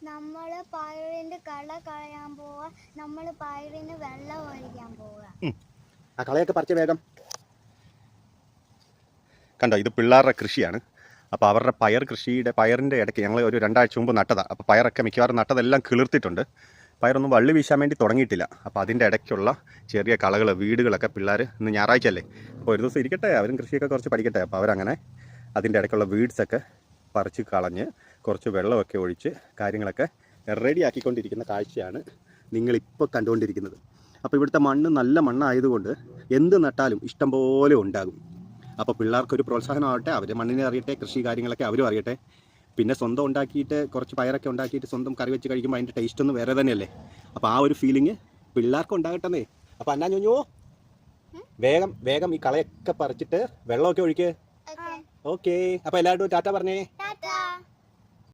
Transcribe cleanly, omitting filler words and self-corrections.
നമ്മൾ പയറിന്റെ കള കളയാൻ പോവാ. നമ്മൾ പയറിന് വെള്ളം ഒഴിക്കാൻ പോവാ. ആ കളയൊക്കെ പറിച്ച് വേഗം. കണ്ടോ, ഇത് പിള്ളേരുടെ കൃഷിയാണ്. അപ്പോൾ അവരുടെ പയറിൻ്റെ ഇടയ്ക്ക് ഞങ്ങൾ ഒരു 2 ആഴ്ച മുമ്പ് നട്ടതാണ്. അപ്പോൾ പയറൊക്കെ മിക്കവാറും നട്ടതെല്ലാം കിളിർത്തിട്ടുണ്ട്. പയറൊന്നും വള്ളി വീശാൻ വേണ്ടി തുടങ്ങിയിട്ടില്ല. അപ്പോൾ അതിൻ്റെ ഇടയ്ക്കുള്ള ചെറിയ കളകൾ, വീടുകളൊക്കെ പിള്ളേർ ഇന്ന് ഞായറാഴ്ച അല്ലേ, അപ്പോൾ ഒരു ദിവസം ഇരിക്കട്ടെ, അവരും കൃഷിയൊക്കെ കുറച്ച് പഠിക്കട്ടെ. അപ്പോൾ അവരങ്ങനെ അതിൻ്റെ ഇടയ്ക്കുള്ള വീഡ്സൊക്കെ പറിച്ച് കളഞ്ഞ് കുറച്ച് വെള്ളമൊക്കെ ഒഴിച്ച് കാര്യങ്ങളൊക്കെ റെഡി ആക്കിക്കൊണ്ടിരിക്കുന്ന കാഴ്ചയാണ് നിങ്ങളിപ്പോൾ കണ്ടുകൊണ്ടിരിക്കുന്നത്. അപ്പോൾ ഇവിടുത്തെ മണ്ണ് നല്ല മണ്ണായതുകൊണ്ട് എന്ത് നട്ടാലും ഇഷ്ടം പോലെ ഉണ്ടാകും. അപ്പോൾ പിള്ളേർക്കൊരു പ്രോത്സാഹനമാവട്ടെ, അവർ മണ്ണിനെ അറിയട്ടെ, കൃഷി കാര്യങ്ങളൊക്കെ അവരും അറിയട്ടെ. പിന്നെ സ്വന്തം ഉണ്ടാക്കിയിട്ട് കുറച്ച് പയറൊക്കെ ഉണ്ടാക്കിയിട്ട് സ്വന്തം കറി വെച്ച് കഴിക്കുമ്പോൾ അതിൻ്റെ ടേസ്റ്റ് ഒന്ന് വേറെ തന്നെയല്ലേ. അപ്പോൾ ആ ഒരു ഫീലിംഗ് പിള്ളേർക്ക് ഉണ്ടാകട്ടെന്നേ. അപ്പോൾ അന്നാ ഞോഞ്ഞോ വേഗം വേഗം ഈ കളയൊക്കെ പറിച്ചിട്ട് വെള്ളമൊക്കെ ഒഴിക്ക്. ഓക്കെ, അപ്പോൾ എല്ലാവരും ടാറ്റ പറഞ്ഞേ.